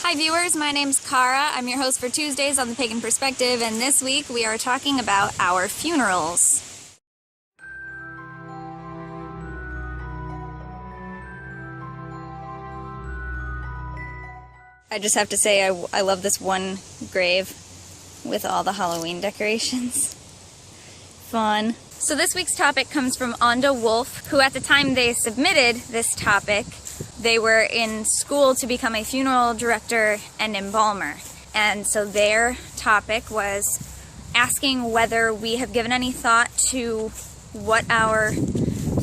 Hi viewers, my name's Cara. I'm your host for Tuesdays on the Pagan Perspective, and this week we are talking about our funerals. I just have to say I love this one grave with all the Halloween decorations. Fun. So this week's topic comes from Aunda Wolfe, who at the time they submitted this topic, they were in school to become a funeral director and embalmer. And so their topic was asking whether we have given any thought to what our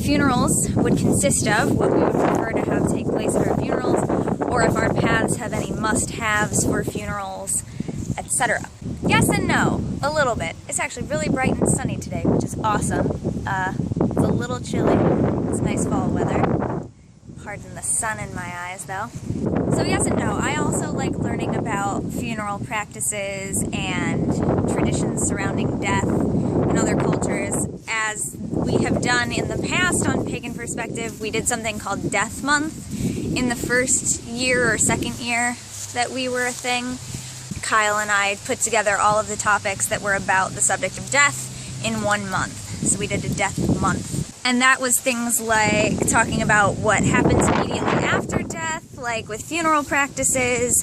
funerals would consist of, what we would prefer to have take place at our funerals, or if our paths have any must-haves for funerals, etc. Yes and no, a little bit. It's actually really bright and sunny today, which is awesome. It's a little chilly. It's nice fall weather. Pardon the sun in my eyes, though. So yes and no. I also like learning about funeral practices and traditions surrounding death in other cultures. As we have done in the past on Pagan Perspective, we did something called Death Month in the first year or second year that we were a thing. Kyle and I put together all of the topics that were about the subject of death in 1 month. So we did a Death Month. And that was things like talking about what happens immediately after death, like with funeral practices,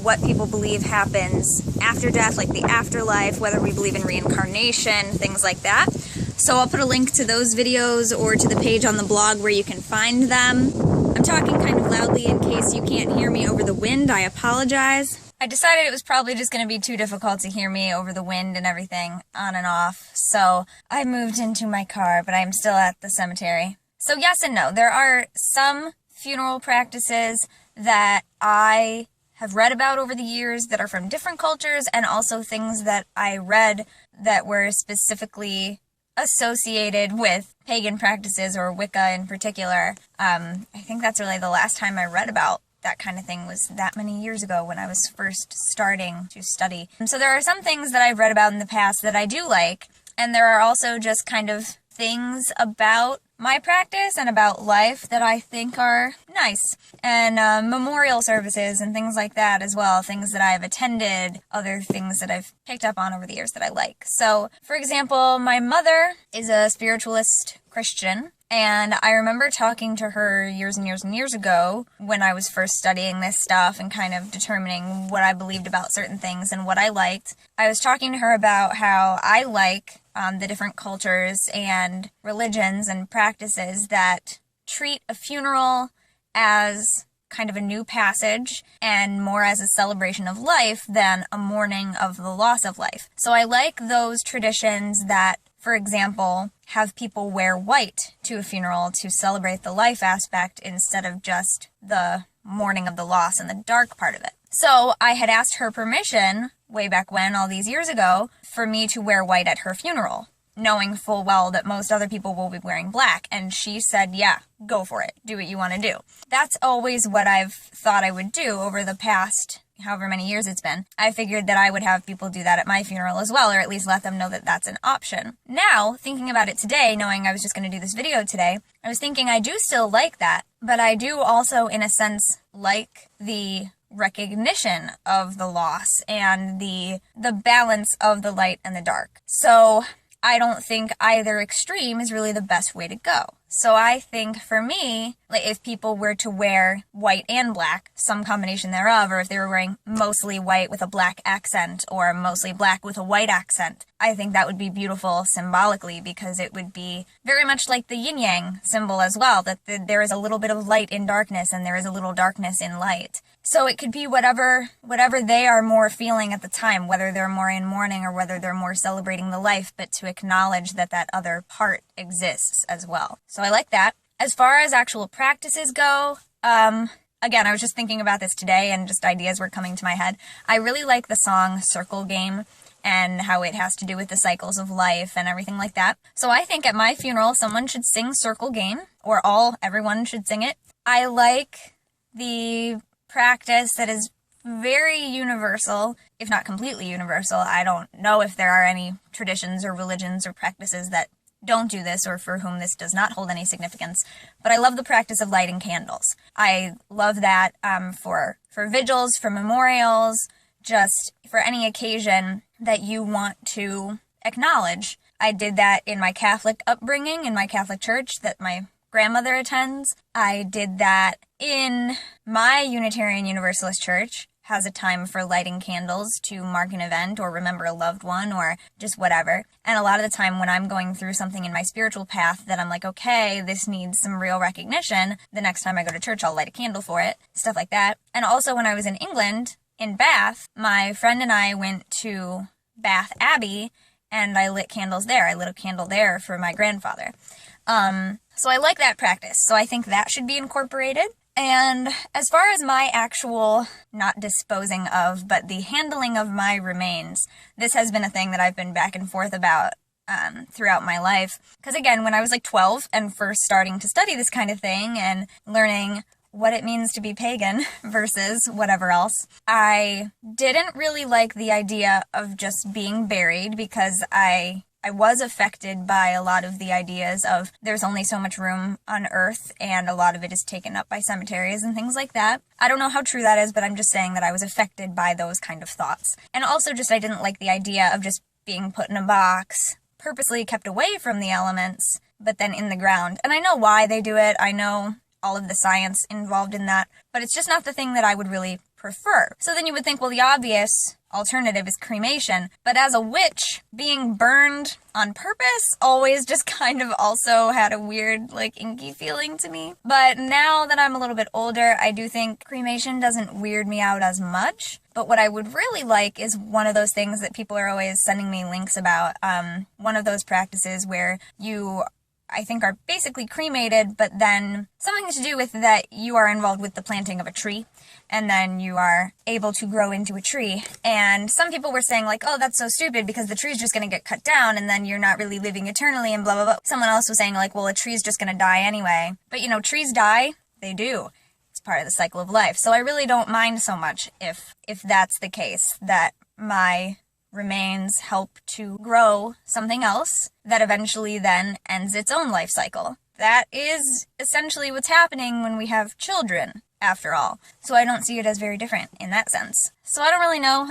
what people believe happens after death, like the afterlife, whether we believe in reincarnation, things like that. So I'll put a link to those videos or to the page on the blog where you can find them. I'm talking kind of loudly in case you can't hear me over the wind. I apologize. I decided it was probably just going to be too difficult to hear me over the wind and everything on and off, so I moved into my car, but I'm still at the cemetery. So yes and no, there are some funeral practices that I have read about over the years that are from different cultures, and also things that I read that were specifically associated with pagan practices, or Wicca in particular. I think that's really the last time I read about that kind of thing was that many years ago when I was first starting to study. So there are some things that I've read about in the past that I do like, and there are also just kind of things about my practice and about life that I think are nice. And memorial services and things like that as well, things that I've attended, other things that I've picked up on over the years that I like. So, for example, my mother is a spiritualist Christian, and I remember talking to her years and years and years ago when I was first studying this stuff and kind of determining what I believed about certain things and what I liked. I was talking to her about how I like the different cultures and religions and practices that treat a funeral as kind of a new passage and more as a celebration of life than a mourning of the loss of life. So I like those traditions that, for example, have people wear white to a funeral to celebrate the life aspect instead of just the mourning of the loss and the dark part of it. So I had asked her permission way back when, all these years ago, for me to wear white at her funeral, knowing full well that most other people will be wearing black. And she said, yeah, go for it. Do what you want to do. That's always what I've thought I would do over the past however many years it's been. I figured that I would have people do that at my funeral as well, or at least let them know that that's an option. Now, thinking about it today, knowing I was just going to do this video today, I was thinking I do still like that, but I do also, in a sense, like the recognition of the loss and the balance of the light and the dark. So I don't think either extreme is really the best way to go. So I think for me, like if people were to wear white and black, some combination thereof, or if they were wearing mostly white with a black accent or mostly black with a white accent, I think that would be beautiful symbolically, because it would be very much like the yin-yang symbol as well, that there is a little bit of light in darkness and there is a little darkness in light. So it could be whatever they are more feeling at the time, whether they're more in mourning or whether they're more celebrating the life, but to acknowledge that that other part exists as well. So I like that. As far as actual practices go, again, I was just thinking about this today and just ideas were coming to my head. I really like the song Circle Game and how it has to do with the cycles of life and everything like that. So I think at my funeral, someone should sing Circle Game, or everyone should sing it. I like the practice that is very universal, if not completely universal. I don't know if there are any traditions or religions or practices that don't do this or for whom this does not hold any significance, but I love the practice of lighting candles. I love that for vigils, for memorials, just for any occasion that you want to acknowledge. I did that in my Catholic upbringing, in my Catholic church that my grandmother attends. I did that in my Unitarian Universalist church, has a time for lighting candles to mark an event or remember a loved one or just whatever. And a lot of the time when I'm going through something in my spiritual path that I'm like, okay, this needs some real recognition, the next time I go to church, I'll light a candle for it, stuff like that. And also when I was in England, in Bath, my friend and I went to Bath Abbey and I lit candles there. I lit a candle there for my grandfather. So I like that practice. So I think that should be incorporated. And as far as my actual, not disposing of, but the handling of my remains, this has been a thing that I've been back and forth about throughout my life. Because again, when I was like 12 and first starting to study this kind of thing and learning what it means to be pagan versus whatever else, I didn't really like the idea of just being buried because I was affected by a lot of the ideas of there's only so much room on Earth and a lot of it is taken up by cemeteries and things like that. I don't know how true that is, but I'm just saying that I was affected by those kind of thoughts. And also just I didn't like the idea of just being put in a box, purposely kept away from the elements, but then in the ground. And I know why they do it. I know all of the science involved in that, but it's just not the thing that I would really prefer. So then you would think, well, the obvious alternative is cremation, but as a witch, being burned on purpose always just kind of also had a weird, like, inky feeling to me. But now that I'm a little bit older, I do think cremation doesn't weird me out as much. But what I would really like is one of those things that people are always sending me links about, one of those practices where you, I think, are basically cremated, but then something to do with that you are involved with the planting of a tree, and then you are able to grow into a tree. And some people were saying like, oh, that's so stupid because the tree's just going to get cut down and then you're not really living eternally and blah, blah, blah. Someone else was saying like, well, a tree's just going to die anyway. But you know, trees die, they do. It's part of the cycle of life. So I really don't mind so much if that's the case, that my remains help to grow something else that eventually then ends its own life cycle. That is essentially what's happening when we have children, after all. So I don't see it as very different in that sense. So I don't really know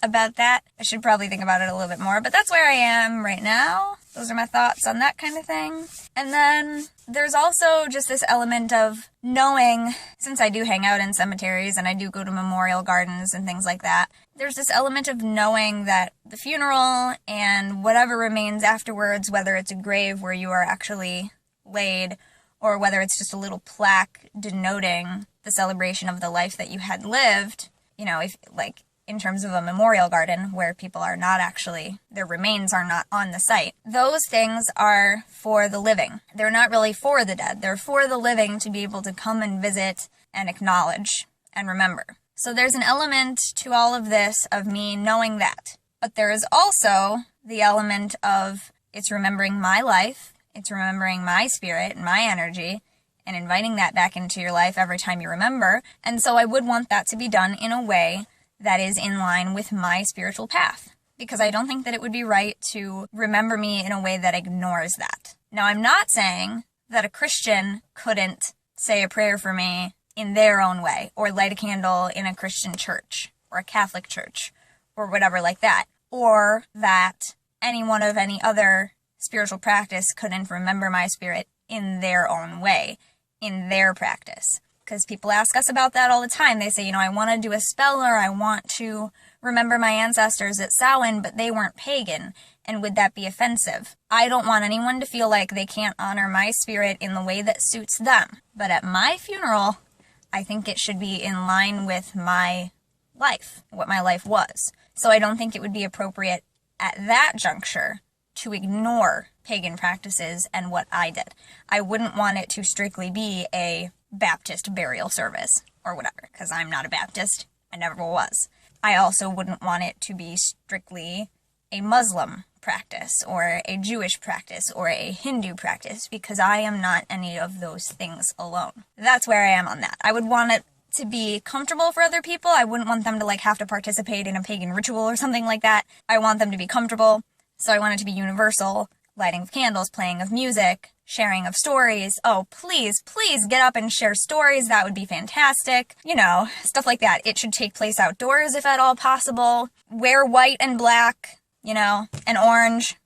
about that. I should probably think about it a little bit more, but that's where I am right now. Those are my thoughts on that kind of thing. And then there's also just this element of knowing, since I do hang out in cemeteries and I do go to memorial gardens and things like that, there's this element of knowing that the funeral and whatever remains afterwards, whether it's a grave where you are actually laid or whether it's just a little plaque denoting the celebration of the life that you had lived, you know, if like in terms of a memorial garden where people are not actually, their remains are not on the site. Those things are for the living. They're not really for the dead. They're for the living to be able to come and visit and acknowledge and remember. So there's an element to all of this of me knowing that. But there is also the element of it's remembering my life, it's remembering my spirit and my energy, and inviting that back into your life every time you remember. And so I would want that to be done in a way that is in line with my spiritual path, because I don't think that it would be right to remember me in a way that ignores that. Now, I'm not saying that a Christian couldn't say a prayer for me in their own way, or light a candle in a Christian church, or a Catholic church, or whatever like that, or that anyone of any other spiritual practice couldn't remember my spirit in their own way, in their practice. Because people ask us about that all the time. They say, you know, I want to do a spell, or I want to remember my ancestors at Samhain, but they weren't pagan, and would that be offensive? I don't want anyone to feel like they can't honor my spirit in the way that suits them. But at my funeral, I think it should be in line with my life, what my life was. So I don't think it would be appropriate at that juncture to ignore pagan practices and what I did. I wouldn't want it to strictly be a Baptist burial service or whatever, because I'm not a Baptist. I never was. I also wouldn't want it to be strictly a Muslim practice or a Jewish practice or a Hindu practice, because I am not any of those things alone. That's where I am on that. I would want it to be comfortable for other people. I wouldn't want them to like have to participate in a pagan ritual or something like that. I want them to be comfortable. So I want it to be universal. lighting of candles, playing of music, sharing of stories. Oh, please, please get up and share stories. That would be fantastic. You know, stuff like that. It should take place outdoors if at all possible. Wear white and black, you know, and orange,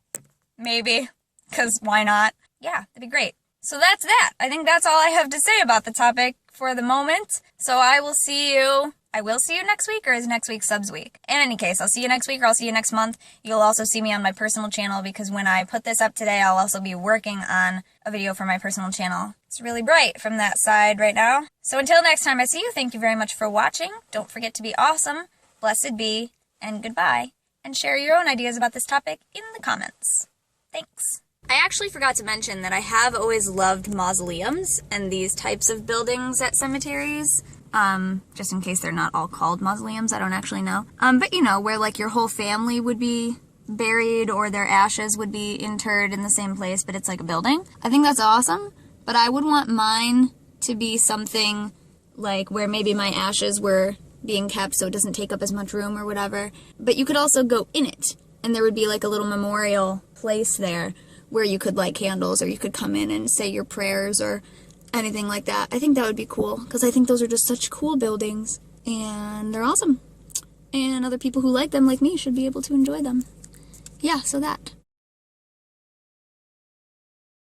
maybe, because why not? Yeah, that'd be great. So that's that. I think that's all I have to say about the topic for the moment. So I will see you next week, or is next week subs week? In any case, I'll see you next week, or I'll see you next month. You'll also see me on my personal channel, because when I put this up today, I'll also be working on a video for my personal channel. It's really bright from that side right now. So until next time I see you, thank you very much for watching. Don't forget to be awesome, blessed be, and goodbye. And share your own ideas about this topic in the comments. Thanks. I actually forgot to mention that I have always loved mausoleums and these types of buildings at cemeteries. Just in case they're not all called mausoleums, I don't actually know. But you know, where like your whole family would be buried or their ashes would be interred in the same place, but it's like a building. I think that's awesome, but I would want mine to be something like where maybe my ashes were being kept so it doesn't take up as much room or whatever. But you could also go in it, and there would be like a little memorial place there where you could light candles, or you could come in and say your prayers or anything like that. I think that would be cool, because I think those are just such cool buildings, and they're awesome. And other people who like them, like me, should be able to enjoy them. Yeah, so that.